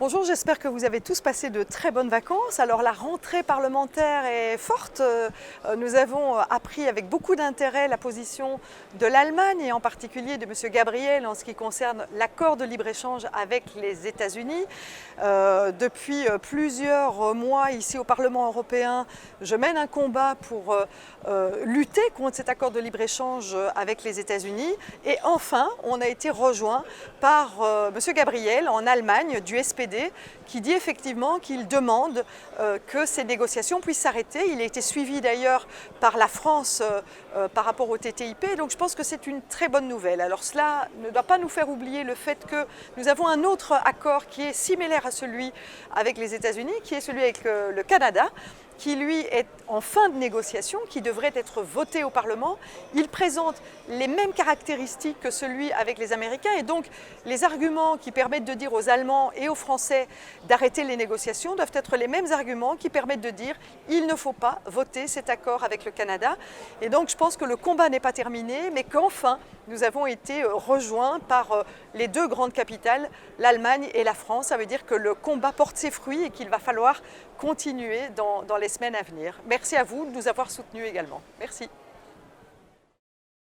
Bonjour, j'espère que vous avez tous passé de très bonnes vacances. Alors la rentrée parlementaire est forte. Nous avons appris avec beaucoup d'intérêt la position de l'Allemagne et en particulier de M. Gabriel en ce qui concerne l'accord de libre-échange avec les États-Unis. Depuis plusieurs mois ici au Parlement européen, je mène un combat pour lutter contre cet accord de libre-échange avec les États-Unis. Et enfin, on a été rejoint par M. Gabriel en Allemagne du SPD qui dit effectivement qu'il demande que ces négociations puissent s'arrêter. Il a été suivi d'ailleurs par la France par rapport au TTIP, donc je pense que c'est une très bonne nouvelle. Alors cela ne doit pas nous faire oublier le fait que nous avons un autre accord qui est similaire à celui avec les États-Unis, qui est celui avec le Canada, qui lui est en fin de négociation, qui devrait être voté au Parlement. Il présente les mêmes caractéristiques que celui avec les Américains et donc les arguments qui permettent de dire aux Allemands et aux Français d'arrêter les négociations doivent être les mêmes arguments qui permettent de dire il ne faut pas voter cet accord avec le Canada. Et donc je pense que le combat n'est pas terminé, mais qu'enfin nous avons été rejoints par les deux grandes capitales, l'Allemagne et la France. Ça veut dire que le combat porte ses fruits et qu'il va falloir continuer dans les semaines à venir. Merci à vous de nous avoir soutenus également. Merci.